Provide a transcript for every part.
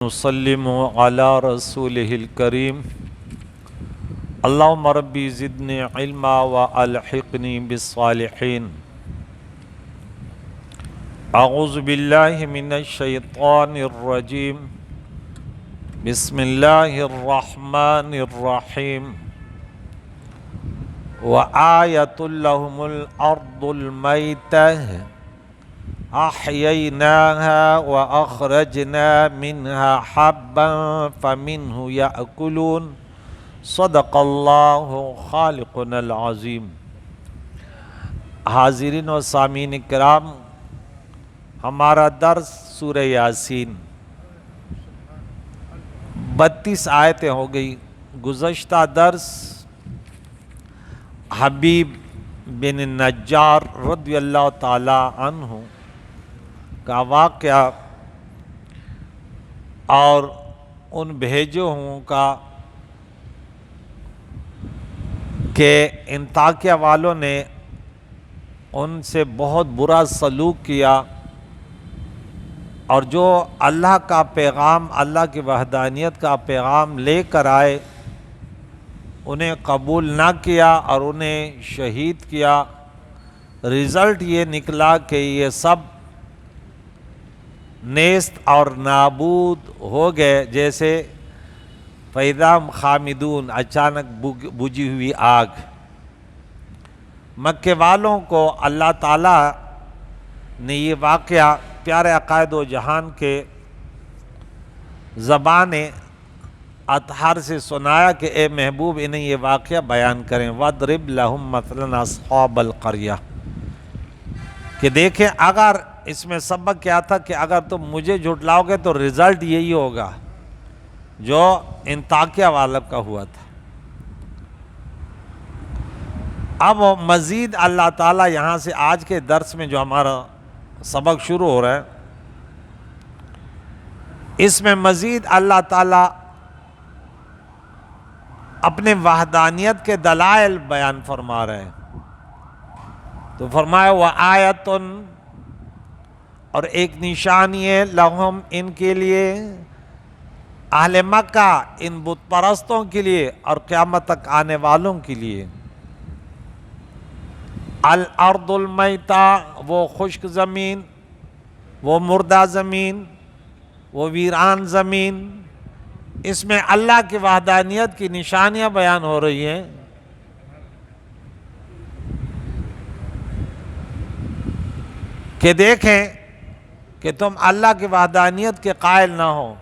نسلم على رسوله الكريم اللهم ربي زدني علما والحقني بالصالحين اعوذ بالله من الشيطان الرجيم بسم الله الرحمن الرحيم وآية لهم الأرض الميتة أحييناها وأخرجنا منها حبا فمنه يأكلون صدق الله خالقنا العظیم۔ حاضرین و سامعین کرام، ہمارا درس سورہ یاسین 32 آیتیں ہو گئی۔ گزشتہ درس حبیب بن نجار رضی اللہ تعالی عنہ کا واقعہ اور ان بھیجے ہوں کا کہ انطاکیہ والوں نے ان سے بہت برا سلوک کیا اور جو اللہ کا پیغام، اللہ کی وحدانیت کا پیغام لے کر آئے انہیں قبول نہ کیا اور انہیں شہید کیا۔ رزلٹ یہ نکلا کہ یہ سب نیست اور نابود ہو گئے، جیسے فَإِذَا هُمْ خَامِدُونَ، اچانک بجھی ہوئی آگ۔ مکے والوں کو اللہ تعالیٰ نے یہ واقعہ پیارے عقائد و جہان کے زبان اطہار سے سنایا کہ اے محبوب انہیں یہ واقعہ بیان کریں۔ وَاضْرِبْ لَهُمْ مَثْلًا أَصْحَابَ الْقَرْيَةِ، کہ دیکھیں اگر اس میں سبق کیا تھا کہ اگر تم مجھے جھٹلاؤ گے تو رزلٹ یہی ہوگا جو انطاکیہ والا کا ہوا تھا۔ اب مزید اللہ تعالیٰ یہاں سے آج کے درس میں جو ہمارا سبق شروع ہو رہا ہے اس میں مزید اللہ تعالیٰ اپنے وحدانیت کے دلائل بیان فرما رہے ہیں۔ تو فرمایا وَآیَةٌ، اور ایک نشانی ہے لہم، ان کے لیے، اہل مکہ، ان بت پرستوں کے لیے اور قیامت تک آنے والوں کے لیے، الارض المیتہ، وہ خشک زمین، وہ مردہ زمین، وہ ویران زمین، اس میں اللہ کی وحدانیت کی نشانیاں بیان ہو رہی ہیں۔ کہ دیکھیں کہ تم اللہ کی وحدانیت کے قائل نہ ہو،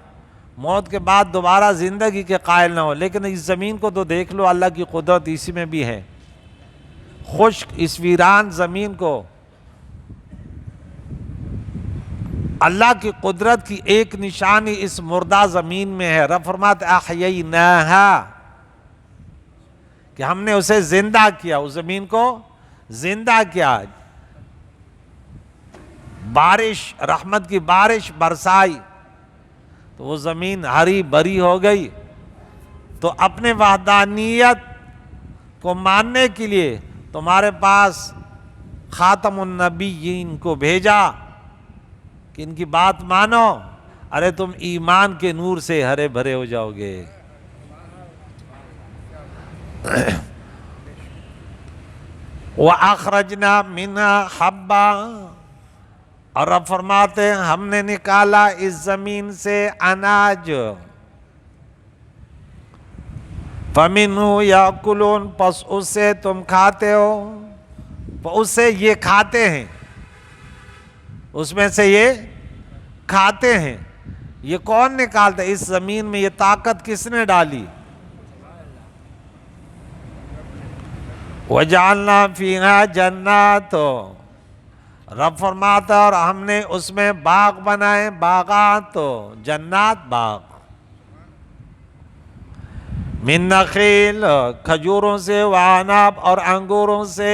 موت کے بعد دوبارہ زندگی کے قائل نہ ہو، لیکن اس زمین کو تو دیکھ لو، اللہ کی قدرت اسی میں بھی ہے۔ خشک اس ویران زمین کو اللہ کی قدرت کی ایک نشانی اس مردہ زمین میں ہے۔ رب فرماتے احییناہا، کہ ہم نے اسے زندہ کیا، اس زمین کو زندہ کیا، بارش، رحمت کی بارش برسائی تو وہ زمین ہری بھری ہو گئی۔ تو اپنے وحدانیت کو ماننے کے لیے تمہارے پاس خاتم النبیین کو بھیجا کہ ان کی بات مانو، ارے تم ایمان کے نور سے ہرے بھرے ہو جاؤ گے۔ وَأَخْرَجْنَا مِنْهَا حَبًّا، اور رب فرماتے ہیں ہم نے نکالا اس زمین سے اناج، فَمِنْهُ يَأْكُلُونَ، پس اس سے تم کھاتے ہو، اس سے یہ کھاتے ہیں، اس میں سے یہ کھاتے ہیں۔ یہ کون نکالتا ہے؟ اس زمین میں یہ طاقت کس نے ڈالی؟ وَجَعَلْنَا فِيهَا جَنَّاتٍ، رب فرماتا اور ہم نے اس میں باغ بنائے، باغات، جنات باغ، من نخیل، کھجوروں سے، وعناب، اور انگوروں سے،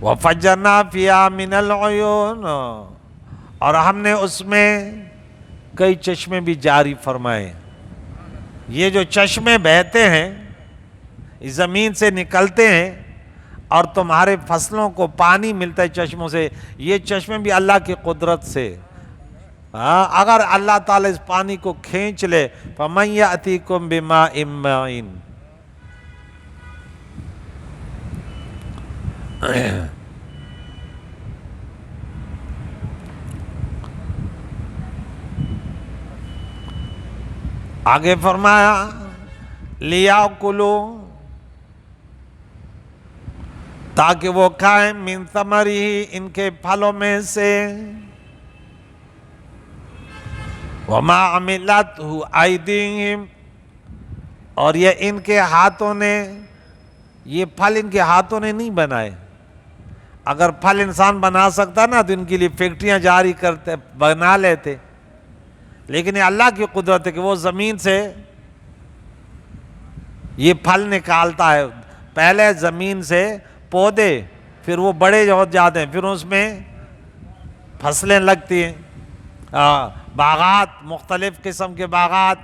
وفجرنا فیہا من العیون، اور ہم نے اس میں کئی چشمے بھی جاری فرمائے۔ یہ جو چشمے بہتے ہیں اس زمین سے نکلتے ہیں اور تمہارے فصلوں کو پانی ملتا ہے چشموں سے، یہ چشمے بھی اللہ کی قدرت سے، ہاں اگر اللہ تعالیٰ اس پانی کو کھینچ لے فَمَن يَأْتِيكُم بِمَاءٍ مَّعِينٍ، آگے فرمایا لِيَأْكُلُوا، تاکہ وہ کھائیں من ثمرہ، ان کے پھلوں میں سے، وما عملتہ ایدیہم، اور یہ ان کے ہاتھوں نے، یہ پھل ان کے ہاتھوں نے نہیں بنائے۔ اگر پھل انسان بنا سکتا نا تو ان کے لیے فیکٹریاں جاری کرتے، بنا لیتے، لیکن یہ اللہ کی قدرت ہے کہ وہ زمین سے یہ پھل نکالتا ہے، پہلے زمین سے پودے، پھر وہ بڑے ہو جاتے ہیں، پھر اس میں فصلیں لگتی ہیں، باغات، مختلف قسم کے باغات۔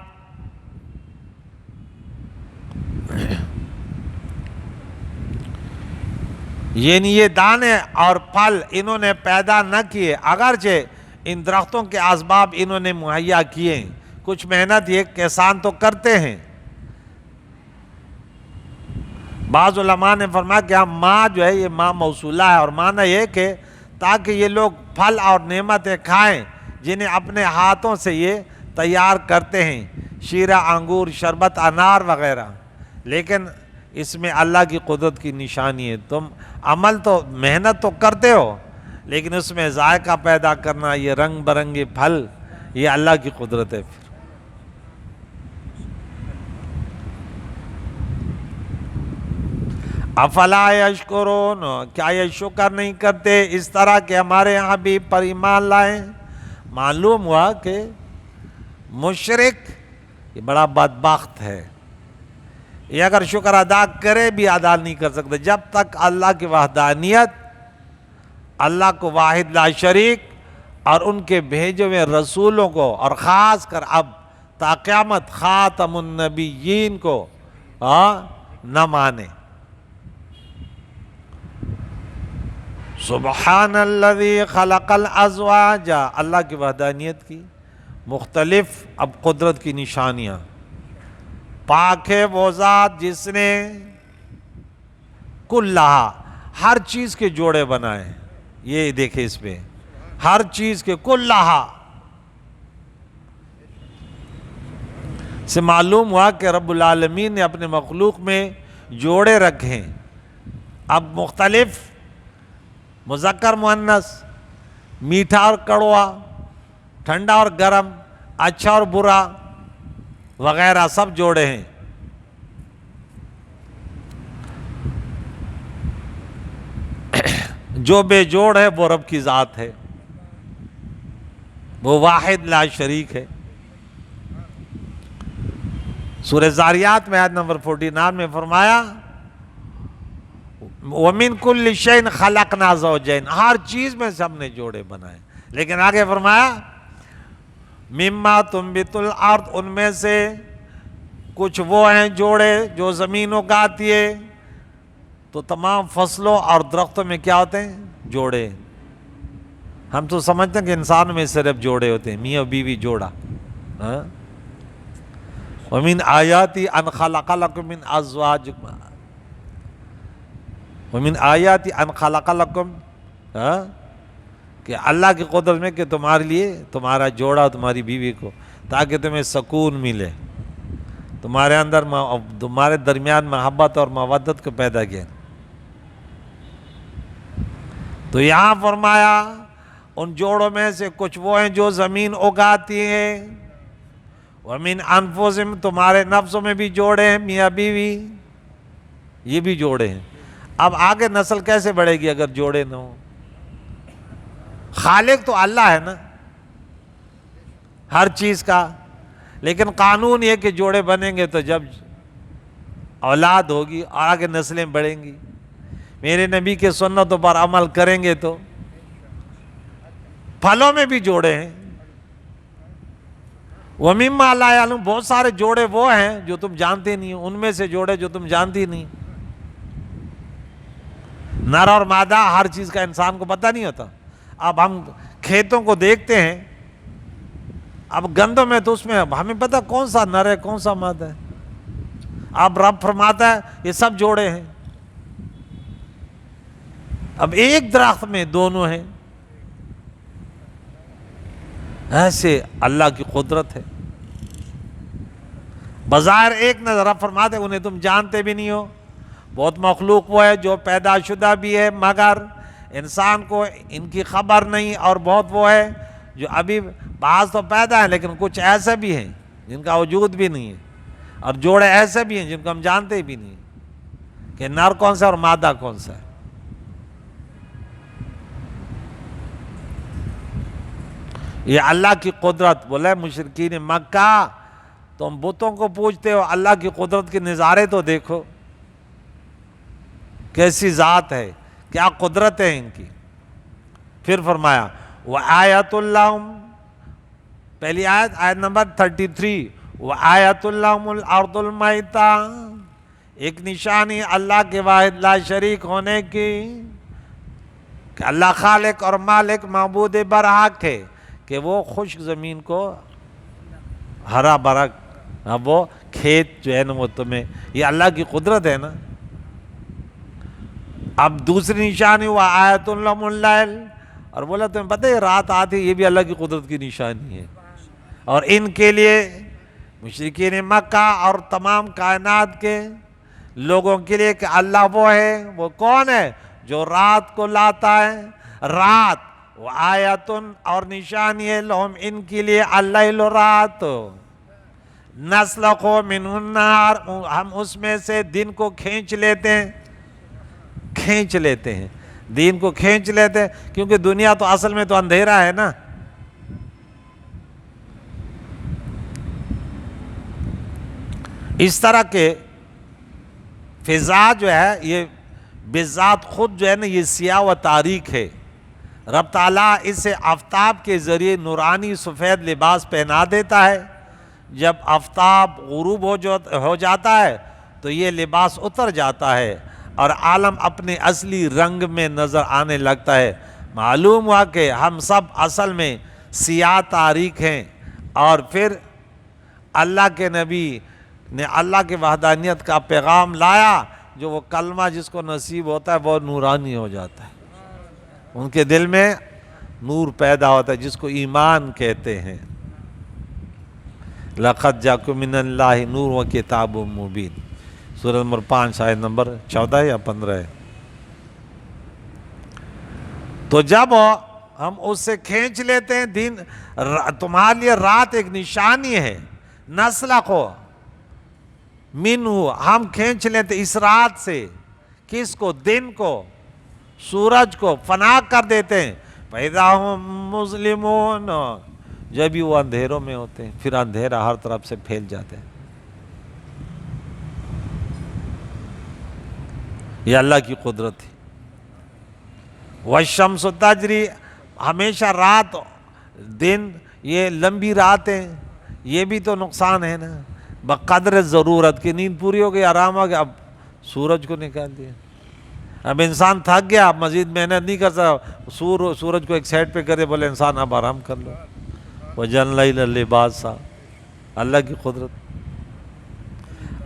یعنی یہ دانے اور پھل انہوں نے پیدا نہ کیے، اگرچہ ان درختوں کے اسباب انہوں نے مہیا کیے، کچھ محنت یہ کسان تو کرتے ہیں۔ بعض علماء نے فرمایا کہ ماں جو ہے یہ ماں موصولہ ہے، اور معنی یہ کہ تاکہ یہ لوگ پھل اور نعمتیں کھائیں جنہیں اپنے ہاتھوں سے یہ تیار کرتے ہیں، شیرہ، انگور، شربت، انار وغیرہ، لیکن اس میں اللہ کی قدرت کی نشانی ہے۔ تم عمل تو محنت تو کرتے ہو، لیکن اس میں ذائقہ پیدا کرنا، یہ رنگ برنگے پھل، یہ اللہ کی قدرت ہے۔ پھر افلا یشکرون، کیا یہ شکر نہیں کرتے اس طرح کہ ہمارے یہاں بھی پر ایمان لائیں؟ معلوم ہوا کہ مشرک یہ بڑا بدبخت ہے، یہ اگر شکر ادا کرے بھی ادا نہیں کر سکتے جب تک اللہ کی وحدانیت، اللہ کو واحد لا شریک اور ان کے بھیجے ہوئے رسولوں کو، اور خاص کر اب تا قیامت خاتم النبیین کو نہ مانے۔ سبحان الذی خلق الازواج، اللہ کی وحدانیت کی مختلف اب قدرت کی نشانیاں۔ پاک ہے وہ ذات جس نے کلہا، ہر چیز کے جوڑے بنائے، یہ دیکھیں اس پہ، ہر چیز کے کلہا سے معلوم ہوا کہ رب العالمین نے اپنے مخلوق میں جوڑے رکھے ہیں۔ اب مختلف مذکر مؤنث، میٹھا اور کڑوا، ٹھنڈا اور گرم، اچھا اور برا وغیرہ سب جوڑے ہیں۔ جو بے جوڑ ہے وہ رب کی ذات ہے، وہ واحد لا شریک ہے۔ سورہ زاریات میں آیت نمبر 49 میں فرمایا وَمِن كُلِّ شَيْءٍ خَلَقْنَا زَوْجَيْنِ، ہر چیز میں سے ہم نے جوڑے بنائے، لیکن آگے فرمایا مِمَّا تُنبِتُ الْأَرْضُ، ان میں سے کچھ وہ ہیں جوڑے جو زمین اگاتی ہے، تو تمام فصلوں اور درختوں میں کیا ہوتے ہیں؟ جوڑے۔ ہم تو سمجھتے ہیں کہ انسان میں صرف جوڑے ہوتے ہیں، میاں بیوی جوڑا۔ وَمِنْ آیَاتِ أَنْ خَلَقَ لَكُم مِّنْ أَزْوَاجِكُمْ، وَمِنْ آیَاتِ أَنْ خَلَقَ لَكُم، کہ اللہ کی قدرت میں کہ تمہارے لیے تمہارا جوڑا، تمہاری بیوی کو، تاکہ تمہیں سکون ملے، تمہارے اندر تمہارے درمیان محبت اور مودت کو پیدا کیا۔ تو یہاں فرمایا ان جوڑوں میں سے کچھ وہ ہیں جو زمین اگاتی ہیں، وَمِنْ أَنفُسِهِمْ، تمہارے نفسوں میں بھی جوڑے ہیں، میاں بیوی یہ بھی جوڑے ہیں۔ اب آگے نسل کیسے بڑھے گی اگر جوڑے نہ ہوں؟ خالق تو اللہ ہے نا ہر چیز کا، لیکن قانون یہ کہ جوڑے بنیں گے تو جب اولاد ہوگی اور آگے نسلیں بڑھیں گی، میرے نبی کے سنتوں پر عمل کریں گے تو پھلوں میں بھی جوڑے ہیں۔ وَمِمَّا لَا يَعْلَمُونَ، بہت سارے جوڑے وہ ہیں جو تم جانتے نہیں، ان میں سے جوڑے جو تم جانتی نہیں۔ نر اور مادہ ہر چیز کا انسان کو پتہ نہیں ہوتا۔ اب ہم کھیتوں کو دیکھتے ہیں اب گندم ہے تو اس میں ہمیں پتہ کون سا نر ہے کون سا مادہ ہے. اب رب فرماتا ہے یہ سب جوڑے ہیں. اب ایک درخت میں دونوں ہیں. ایسے اللہ کی قدرت ہے. بظاہر ایک نظر رب فرماتے ہیں انہیں تم جانتے بھی نہیں ہو. بہت مخلوق وہ ہے جو پیدا شدہ بھی ہے مگر انسان کو ان کی خبر نہیں, اور بہت وہ ہے جو ابھی بعض تو پیدا ہیں لیکن کچھ ایسے بھی ہیں جن کا وجود بھی نہیں ہے, اور جوڑے ایسے بھی ہیں جن کو ہم جانتے بھی نہیں کہ نر کون سا اور مادہ کون سا ہے. یہ اللہ کی قدرت. بولے مشرکین مکہ تم بتوں کو پوجتے ہو, اللہ کی قدرت کے نظارے تو دیکھو کیسی ذات ہے, کیا قدرت ہے ان کی. پھر فرمایا وآیۃ اللہم, پہلی آیت نمبر 33, وآیۃ اللہم الارض المیتہ, ایک نشانی اللہ کے واحد لا شریک ہونے کی کہ اللہ خالق اور مالک معبود برحق ہے, کہ وہ خشک زمین کو ہرا بھرا, وہ کھیت جو ہے نا وہ تمہیں, یہ اللہ کی قدرت ہے نا. اب دوسری نشانی ہوا آیۃ لہم اللیل, اور بولا تمہیں پتہ ہے رات آتی یہ بھی اللہ کی قدرت کی نشانی ہے. اور ان کے لیے مشرکین مکہ اور تمام کائنات کے لوگوں کے لیے کہ اللہ وہ ہے, وہ کون ہے جو رات کو لاتا ہے. رات وآیتن, اور نشانی ہے لہم ان کے لیے اللیل رات, نسلخ منہ النہار, ہم اس میں سے دن کو کھینچ لیتے ہیں دین کو کھینچ لیتے ہیں, کیونکہ دنیا تو اصل میں تو اندھیرا ہے نا. اس طرح کے فضا جو ہے یہ بذات خود جو ہے نا یہ سیاہ و تاریک ہے. رب تعالیٰ اسے آفتاب کے ذریعے نورانی سفید لباس پہنا دیتا ہے. جب آفتاب غروب ہو جاتا ہے تو یہ لباس اتر جاتا ہے اور عالم اپنے اصلی رنگ میں نظر آنے لگتا ہے. معلوم ہوا کہ ہم سب اصل میں سیاہ تاریک ہیں, اور پھر اللہ کے نبی نے اللہ کے وحدانیت کا پیغام لایا, جو وہ کلمہ جس کو نصیب ہوتا ہے وہ نورانی ہو جاتا ہے, ان کے دل میں نور پیدا ہوتا ہے جس کو ایمان کہتے ہیں. لَقَدْ جَاءَكُم مِّنَ اللَّهِ نُورٌ وَكِتَابٌ مُّبِينٌ, سورہ نمبر 5 آیت نمبر 14 یا 15 ہے. تو جب ہم اس سے کھینچ لیتے ہیں دن, تمہارے لیے رات ایک نشانی ہے. نسلخ منہ, ہم کھینچ لیتے اس رات سے, کس کو, دن کو, سورج کو فنا کر دیتے ہیں. فَإِذَا هُمْ مُظْلِمُونَ, جب بھی وہ اندھیروں میں ہوتے ہیں پھر اندھیرا ہر طرف سے پھیل جاتے ہیں. یہ اللہ کی قدرت ہے. وَالشَّمْسُ تَجْرِي, ہمیشہ رات دن یہ لمبی راتیں, یہ بھی تو نقصان ہے نا. بقدر ضرورت کی نیند پوری ہو گئی, آرام ہو گیا, اب سورج کو نکال دیا. اب انسان تھک گیا, اب مزید محنت نہیں کر سکتا, سورج کو ایک سائڈ پہ کرے, بولے انسان اب آرام کر لو. وَجَعَلْنَا اللَّيْلَ لِبَاسًا, اللہ کی قدرت.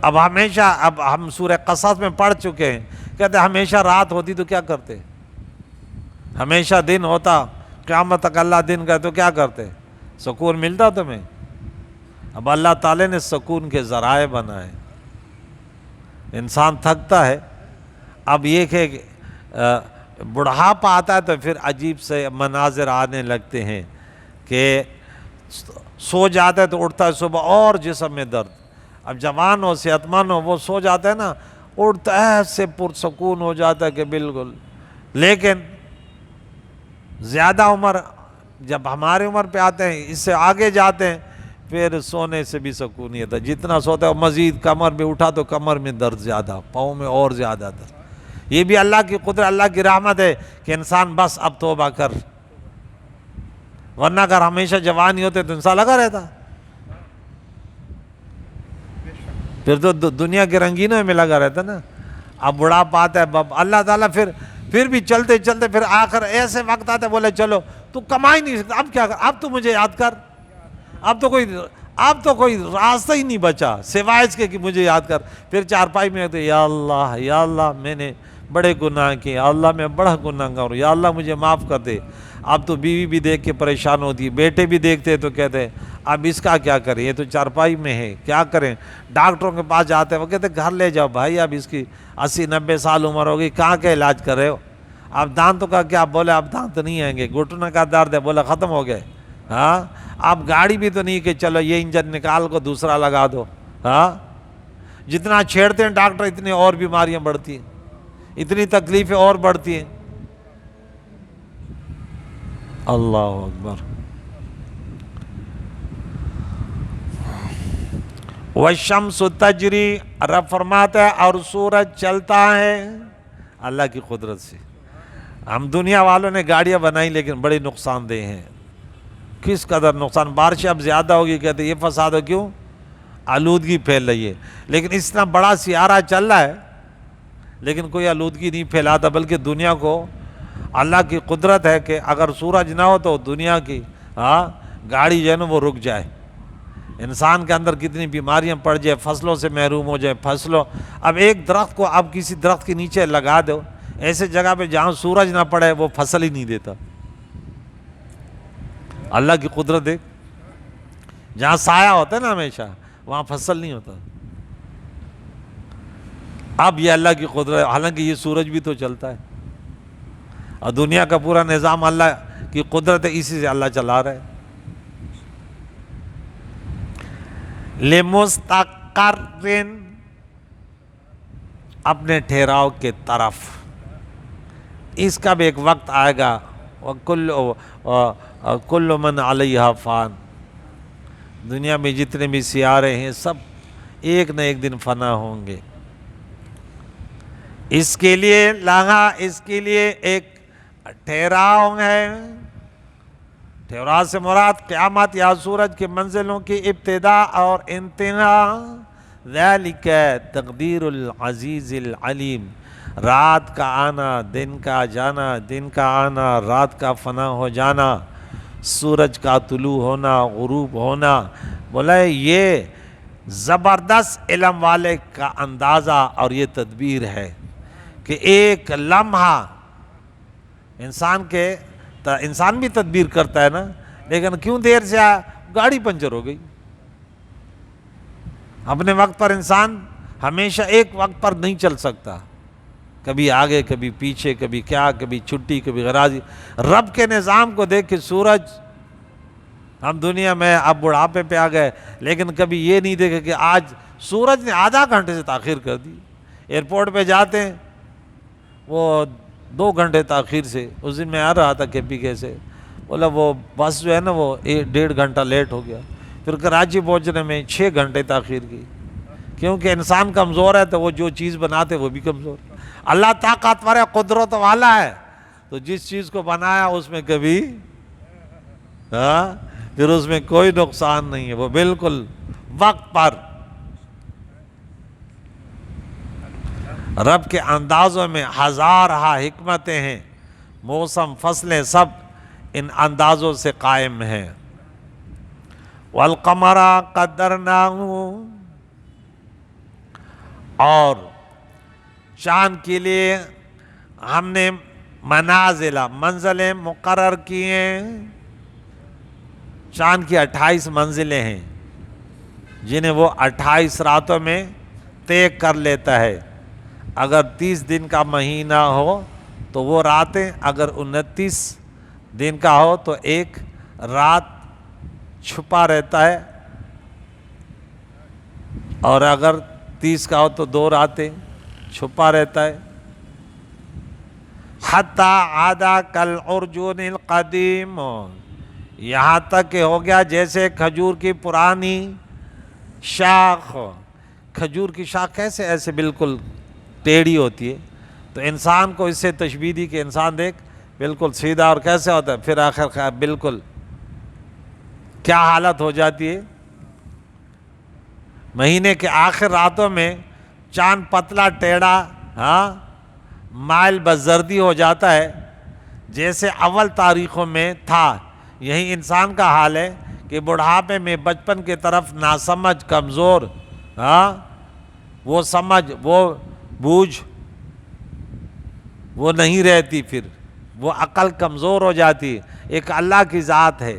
اب ہمیشہ, اب ہم سورہ قصص میں پڑھ چکے ہیں, کہتے ہمیشہ رات ہوتی تو کیا کرتے, ہمیشہ دن ہوتا قیامت تک اللہ دن کا تو کیا کرتے, سکون ملتا تمہیں. اب اللہ تعالیٰ نے سکون کے ذرائع بنائے. انسان تھکتا ہے, اب یہ کہ بڑھاپا آتا ہے تو پھر عجیب سے مناظر آنے لگتے ہیں کہ سو جاتا ہے تو اٹھتا ہے صبح اور جسم میں درد. اب جوان ہو صحت مند ہو وہ سو جاتا ہے نا, اٹھتا ہے ایسے پرسکون ہو جاتا ہے کہ بالکل. لیکن زیادہ عمر جب ہماری عمر پہ آتے ہیں, اس سے آگے جاتے ہیں, پھر سونے سے بھی سکون نہیں ہوتا. جتنا سوتا ہے مزید کمر میں اٹھا تو کمر میں درد زیادہ, پاؤں میں اور زیادہ درد. یہ بھی اللہ کی قدرت, اللہ کی رحمت ہے کہ انسان بس اب توبہ کر, ورنہ اگر ہمیشہ جوان ہی ہوتے تو انسان لگا رہتا, پھر تو دنیا کے رنگینوں میں لگا رہتا نا. اب بڑھاپا آتا ہے, اللہ تعالیٰ پھر بھی چلتے چلتے پھر آخر ایسے وقت آتا ہے, بولے چلو تو کما ہی نہیں سکتا, اب کیا کر, اب تو مجھے یاد کر, اب تو کوئی راستہ ہی نہیں بچا سوائے اس کے کہ مجھے یاد کر. پھر چارپائی میں کہتے یا اللہ میں نے بڑے گناہ کیے، یا اللہ میں بڑا گناہ گار ہوں، یا اللہ مجھے معاف کر دے. اب تو بیوی بھی دیکھ کے پریشان ہوتی ہے، بیٹے بھی دیکھتے تو کہتے ہیں اب اس کا کیا کریں، یہ تو چارپائی میں ہے، کیا کریں. ڈاکٹروں کے پاس جاتے ہیں، وہ کہتے گھر لے جاؤ بھائی، اب اس کی 80-90 سال عمر ہوگی، کہاں کا علاج کر رہے ہو. اب دانتوں کا کیا، بولے اب دانت نہیں آئیں گے. گھٹنے کا درد ہے، بولا ختم ہو گئے. ہاں اب گاڑی بھی تو نہیں کہ چلو یہ انجن نکال کو دوسرا لگا دو. ہاں جتنا چھیڑتے ہیں ڈاکٹر اتنی اور بیماریاں بڑھتی ہیں، اتنی تکلیفیں اور بڑھتی ہیں. اللہ اکبر. والشمس تجری، رب فرماتا ہے اور سورج چلتا ہے اللہ کی قدرت سے. ہم دنیا والوں نے گاڑیاں بنائی لیکن بڑی نقصان دہ ہیں. کس قدر نقصان، بارشیں اب زیادہ ہوگی، کہتے ہیں یہ فساد ہو، کیوں؟ آلودگی پھیل رہی ہے. لیکن اتنا بڑا سیارہ چل رہا ہے لیکن کوئی آلودگی نہیں پھیلاتا، بلکہ دنیا کو اللہ کی قدرت ہے کہ اگر سورج نہ ہو تو دنیا کی گاڑی جو ہے نا وہ رک جائے. انسان کے اندر کتنی بیماریاں پڑ جائے، فصلوں سے محروم ہو جائے. اب ایک درخت کو اب کسی درخت کے نیچے لگا دو ایسے جگہ پہ جہاں سورج نہ پڑے، وہ فصل ہی نہیں دیتا. اللہ کی قدرت ہے، جہاں سایہ ہوتا ہے نا ہمیشہ وہاں فصل نہیں ہوتا. اب یہ اللہ کی قدرت، حالانکہ یہ سورج بھی تو چلتا ہے اور دنیا کا پورا نظام اللہ کی قدرت ہے، اسی سے اللہ چلا رہا ہے. لِمُسْتَقَرٍ، اپنے ٹھہراؤ کے طرف. اس کا بھی ایک وقت آئے گا. وَكُلُّ مَنْ عَلَيْهَا فان، دنیا میں جتنے بھی سیارے ہیں سب ایک نہ ایک دن فنا ہوں گے. اس کے لیے ایک ٹھہراؤ ہے. ٹھہراؤ سے مراد قیامت یا سورج کی منزلوں کی ابتدا اور انتہا. ذَلِكَ تقدیر العزیز العلیم، رات کا آنا دن کا جانا، دن کا آنا رات کا فنا ہو جانا، سورج کا طلوع ہونا غروب ہونا. بولا یہ زبردست علم والے کا اندازہ اور یہ تدبیر ہے کہ ایک لمحہ انسان بھی تدبیر کرتا ہے نا، لیکن کیوں دیر سے آیا، گاڑی پنچر ہو گئی. اپنے وقت پر انسان ہمیشہ ایک وقت پر نہیں چل سکتا، کبھی آگے کبھی پیچھے، کبھی کیا، کبھی چھٹی کبھی غراضی. رب کے نظام کو دیکھ کے سورج، ہم دنیا میں اب بڑھاپے پہ آ گئے لیکن کبھی یہ نہیں دیکھے کہ آج سورج نے آدھا گھنٹے سے تاخیر کر دی. ایئرپورٹ پہ جاتے ہیں وہ 2 گھنٹے تاخیر سے. اس دن میں آ رہا تھا KPK سے، بولا وہ بس جو ہے نا وہ 1.5 گھنٹہ لیٹ ہو گیا. پھر کراچی پہنچنے میں 6 گھنٹے تاخیر کی، کیونکہ انسان کمزور ہے تو وہ جو چیز بناتے وہ بھی کمزور. اللہ طاقتور ہے، قدرت والا ہے، تو جس چیز کو بنایا اس میں کبھی پھر اس میں کوئی نقصان نہیں ہے، وہ بالکل وقت پر. رب کے اندازوں میں ہزارہا حکمتیں ہیں، موسم فصلیں سب ان اندازوں سے قائم ہیں. والقمر قدرناہ، اور چاند کے لیے ہم نے منزلیں مقرر کی ہیں. چاند کی 28 منزلیں ہیں جنہیں وہ 28 راتوں میں طے کر لیتا ہے. اگر 30 دن کا مہینہ ہو تو وہ راتیں، اگر 29 دن کا ہو تو ایک رات چھپا رہتا ہے، اور اگر 30 کا ہو تو 2 راتیں چھپا رہتا ہے. حتی عادا کالعرجون القدیم، یہاں تک کہ ہو گیا جیسے کھجور کی پرانی شاخ. کھجور کی شاخ کیسے ایسے بالکل ٹیڑھی ہوتی ہے، تو انسان کو اس سے تشبیہ دی کہ انسان دیکھ بالکل سیدھا، اور کیسے ہوتا ہے پھر آخر بالکل کیا حالت ہو جاتی ہے. مہینے کے آخر راتوں میں چاند پتلا ٹیڑھا مائل بزردی ہو جاتا ہے جیسے اول تاریخوں میں تھا. یہی انسان کا حال ہے کہ بڑھاپے میں بچپن کی طرف ناسمجھ، کمزور، وہ سمجھ، وہ بوجھ وہ نہیں رہتی، پھر وہ عقل کمزور ہو جاتی. ایک اللہ کی ذات ہے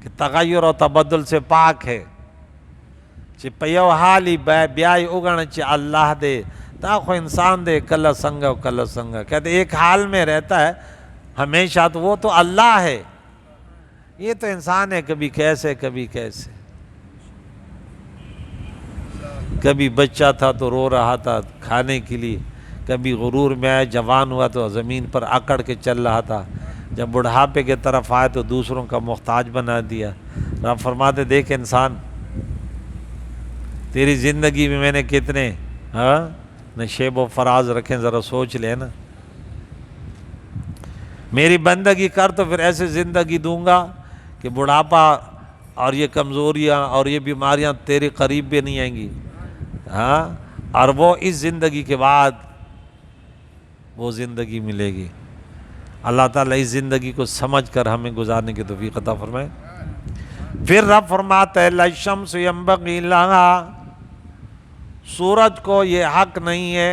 کہ تغیر و تبدل سے پاک ہے. چې په یو حال بیا یې اگڑ چې اللہ دے تا خو انسان دے کل سنگا کل سنگا. کہتے ایک حال میں رہتا ہے ہمیشہ، تو وہ تو اللہ ہے، یہ تو انسان ہے، کبھی کیسے کبھی کیسے. کبھی بچہ تھا تو رو رہا تھا کھانے کے لیے، کبھی غرور میں آئے جوان ہوا تو زمین پر اکڑ کے چل رہا تھا، جب بڑھاپے کے طرف آئے تو دوسروں کا محتاج بنا دیا. رب فرماتے دیکھ انسان، تیری زندگی میں نے کتنے نشیب و فراز رکھیں، ذرا سوچ لے نا. میری بندگی کر تو پھر ایسے زندگی دوں گا کہ بڑھاپا اور یہ کمزوریاں اور یہ بیماریاں تیرے قریب بھی نہیں آئیں گی. اور وہ اس زندگی کے بعد وہ زندگی ملے گی. اللہ تعالیٰ اس زندگی کو سمجھ کر ہمیں گزارنے کی توفیق عطا فرمائے. پھر رب فرماتا ہے لَلشَّمْسُ يَنبَغِي لَهَا، سورج کو یہ حق نہیں ہے،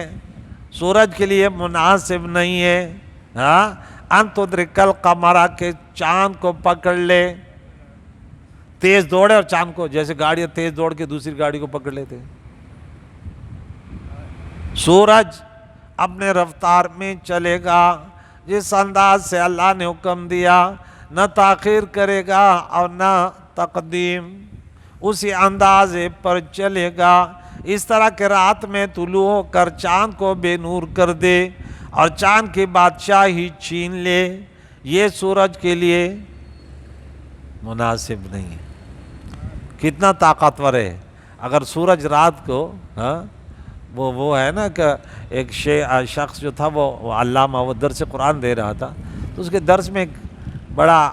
سورج کے لیے مناسب نہیں ہے ان تدرک القمر، کہ چاند کو پکڑ لے، تیز دوڑے اور چاند کو، جیسے گاڑیاں تیز دوڑ کے دوسری گاڑی کو پکڑ لیتے. سورج اپنے رفتار میں چلے گا جس انداز سے اللہ نے حکم دیا، نہ تاخیر کرے گا اور نہ تقدیم، اسی اندازے پر چلے گا. اس طرح کہ رات میں طلوع ہو کر چاند کو بے نور کر دے اور چاند کی بادشاہی چھین لے، یہ سورج کے لیے مناسب نہیں ہے. کتنا طاقتور ہے. اگر سورج رات کو وہ ہے نا کہ ایک شخص جو تھا وہ علامہ، وہ درس قرآن دے رہا تھا، تو اس کے درس میں ایک بڑا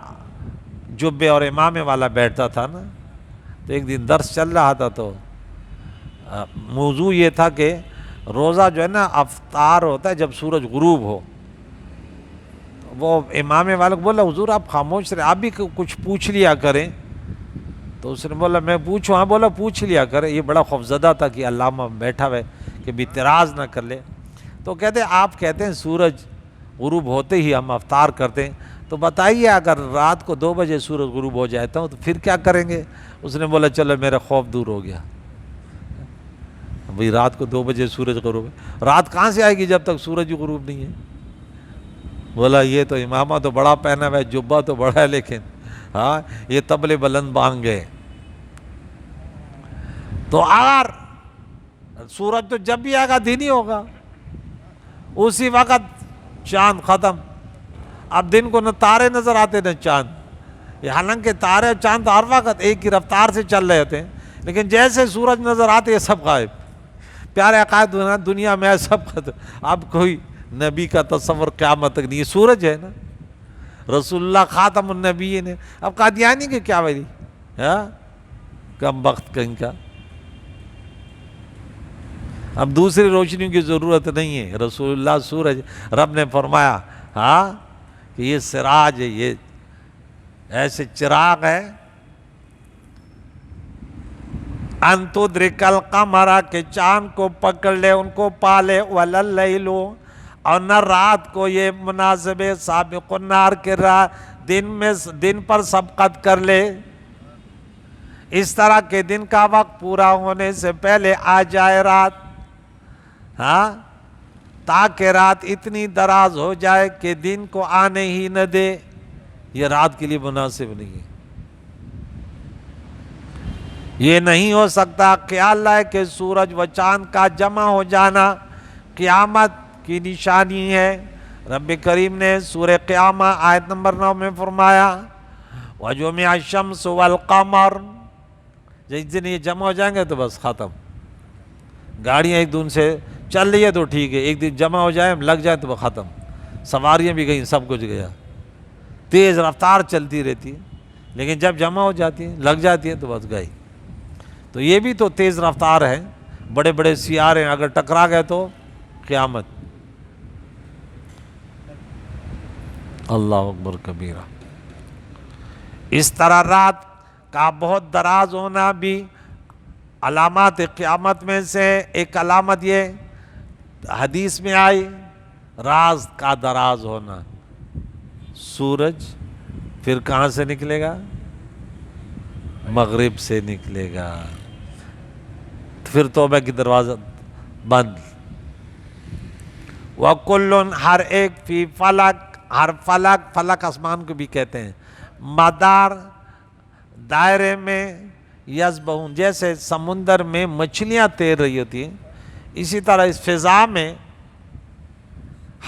جبے اور امامے والا بیٹھتا تھا نا. تو ایک دن درس چل رہا تھا تو موضوع یہ تھا کہ روزہ جو ہے نا افطار ہوتا ہے جب سورج غروب ہو. وہ امامے والا کو بولا حضور آپ خاموش رہے، آپ بھی کچھ پوچھ لیا کریں. تو اس نے بولا میں پوچھوں؟ ہاں. بولا پوچھ لیا کریں. یہ بڑا خوفزدہ تھا کہ علامہ بیٹھا ہوئے کہ بھی اعتراض نہ کر لے. تو کہتے آپ کہتے ہیں سورج غروب ہوتے ہی ہم افطار کرتے ہیں، تو بتائیے اگر رات کو 2 بجے سورج غروب ہو جاتا ہوں تو پھر کیا کریں گے؟ اس نے بولا چلو میرا خوف دور ہو گیا. بھئی رات کو 2 بجے سورج غروب ہے، رات کہاں سے آئے گی جب تک سورج غروب نہیں ہے؟ بولا یہ تو امامہ تو بڑا پہنا ہوا ہے، جبہ تو بڑا ہے، لیکن یہ طبل بلند بانگ گئے. تو اگر سورج تو جب بھی آئے گا دن ہی ہوگا، اسی وقت چاند ختم. اب دن کو نہ تارے نظر آتے نہ چاند، حالانکہ تارے اور چاند ہر وقت ایک ہی رفتار سے چل رہے ہوتے ہیں، لیکن جیسے سورج نظر آتے یہ سب غائب. پیارے عقائد دنیا میں سب ختم. اب کوئی نبی کا تصور قیامت تک نہیں. یہ سورج ہے نا، رسول اللہ خاتم النبیین ہے. اب قادیانی کے کیا بھائی کم بخت کہیں کا. اب دوسری روشنیوں کی ضرورت نہیں ہے. رسول اللہ سورج. رب نے فرمایا کہ یہ سراج ہے، یہ ایسے چراغ ہے. ان تدرک القمر، کہ چاند کو پکڑ لے، ان کو پالے. ولا اللیل، اور نہ رات کو یہ مناسب ہے سابق النہار کے دن پر سبقت کر لے، اس طرح کہ دن کا وقت پورا ہونے سے پہلے آ جائے رات. تاکہ رات اتنی دراز ہو جائے کہ دن کو آنے ہی نہ دے. یہ رات کے لیے مناسب نہیں ہے. یہ نہیں ہو سکتا. خیال ہے کہ سورج و چاند کا جمع ہو جانا قیامت کی نشانی ہے. رب کریم نے سورہ قیامہ آیت نمبر 9 میں فرمایا وَجُمِعَ الشَّمْسُ وَالْقَمَرُ، جس دن یہ جمع ہو جائیں گے تو بس ختم. گاڑیاں ایک دن سے چل رہی ہے تو ٹھیک ہے، ایک دن جمع ہو جائیں لگ جائیں تو وہ ختم. سواریاں بھی گئیں، سب کچھ گیا. تیز رفتار چلتی رہتی ہے، لیکن جب جمع ہو جاتی ہیں لگ جاتی ہیں تو بس گئی. تو یہ بھی تو تیز رفتار ہے. بڑے بڑے سیارے اگر ٹکرا گئے تو قیامت. اللہ اکبر کبیرہ. اس طرح رات کا بہت دراز ہونا بھی علامات قیامت میں سے ایک علامت یہ حدیث میں آئی، رات کا دراز ہونا۔ سورج پھر کہاں سے نکلے گا؟ مغرب سے نکلے گا، پھر توبہ کی دروازہ بند۔ وَكُلٌّ ہر ایک فی فلک، ہر فلک، فلک آسمان کو بھی کہتے ہیں، مدار دائرے میں، یسبحون جیسے سمندر میں مچھلیاں تیر رہی ہوتی ہیں، اسی طرح اس فضا میں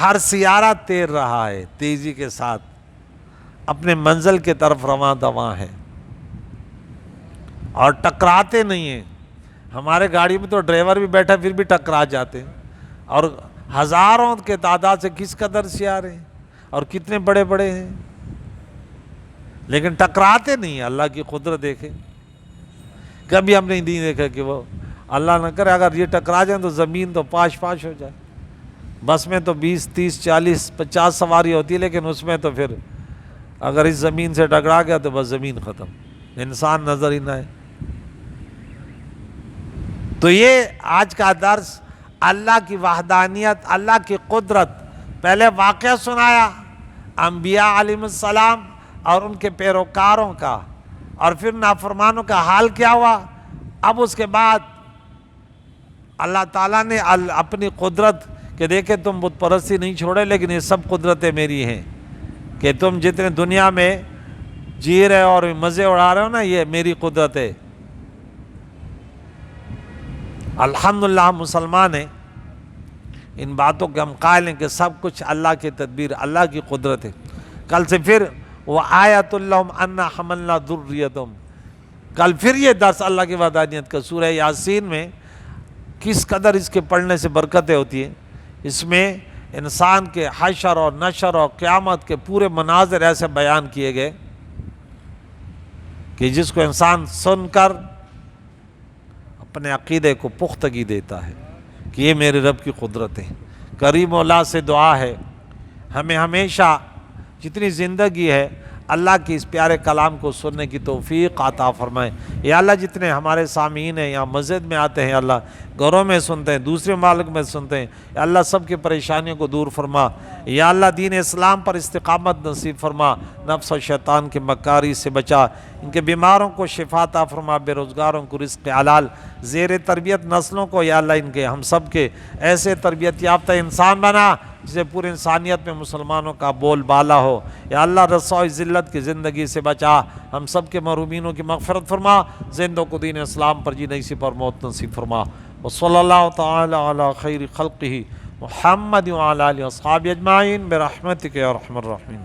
ہر سیارہ تیر رہا ہے تیزی کے ساتھ، اپنے منزل کے طرف رواں دواں ہے اور ٹکراتے نہیں ہیں۔ ہمارے گاڑی میں تو ڈرائیور بھی بیٹھا پھر بھی ٹکرا جاتے ہیں، اور ہزاروں کے تعداد سے کس قدر سیارے ہیں اور کتنے بڑے بڑے ہیں، لیکن ٹکراتے نہیں ہیں۔ اللہ کی قدرت دیکھیں، کبھی ہم نے نہیں دیکھا کہ وہ اللہ نہ کرے اگر یہ ٹکرا جائیں تو زمین تو پاش پاش ہو جائے۔ بس میں تو 20 30 40 50 سواری ہوتی ہے، لیکن اس میں تو پھر اگر اس زمین سے ٹکرا گیا تو بس زمین ختم، انسان نظر ہی نہ آئے۔ تو یہ آج کا درس اللہ کی وحدانیت، اللہ کی قدرت، پہلے واقعہ سنایا انبیاء علیہ السلام اور ان کے پیروکاروں کا، اور پھر نافرمانوں کا حال کیا ہوا۔ اب اس کے بعد اللہ تعالیٰ نے اپنی قدرت کہ دیکھیں تم بت پرستی نہیں چھوڑے، لیکن یہ سب قدرتیں میری ہیں، کہ تم جتنے دنیا میں جی رہے اور مزے اڑا رہے ہو نا، یہ میری قدرت ہے۔ الحمدللہ ہم مسلمان ہیں، ان باتوں کے ہم قائل ہیں کہ سب کچھ اللہ کی تدبیر، اللہ کی قدرت ہے۔ کل سے پھر وَآیَةٌ لَهُمْ أَنَّا حَمَلْنَا ذُرِّيَّتَهُمْ، کل پھر یہ درس اللہ کی وحدانیت کا، سورہ یاسین میں کس قدر اس کے پڑھنے سے برکتیں ہوتی ہیں۔ اس میں انسان کے حشر اور نشر اور قیامت کے پورے مناظر ایسے بیان کیے گئے کہ جس کو انسان سن کر اپنے عقیدے کو پختگی دیتا ہے کہ یہ میرے رب کی قدرت ہے۔ کریم اللہ سے دعا ہے ہمیں ہمیشہ جتنی زندگی ہے اللہ کی اس پیارے کلام کو سننے کی توفیق عطا فرمائے۔ یا اللہ جتنے ہمارے سامعین ہیں یا مسجد میں آتے ہیں، اللہ گھروں میں سنتے ہیں، دوسرے مالک میں سنتے ہیں، یا اللہ سب کی پریشانیوں کو دور فرما۔ یا اللہ دین اسلام پر استقامت نصیب فرما، نفس و شیطان کے مکاری سے بچا، ان کے بیماروں کو شفا عطا فرما، بے روزگاروں کو رزق حلال، زیر تربیت نسلوں کو یا اللہ ان کے ہم سب کے ایسے تربیت یافتہ انسان بنا جسے پوری انسانیت میں مسلمانوں کا بول بالا ہو۔ یا اللہ رسوائی ذلت کی زندگی سے بچا، ہم سب کے محرومینوں کی مغفرت فرما، زندوں کو دین اسلام پر جینے اسی پر موت نصیب فرما۔ وصلی اللہ تعالی علی خیر خلقہ محمد وعلی آلہ واصحابہ اجمعین برحمتک یا ارحم الراحمین۔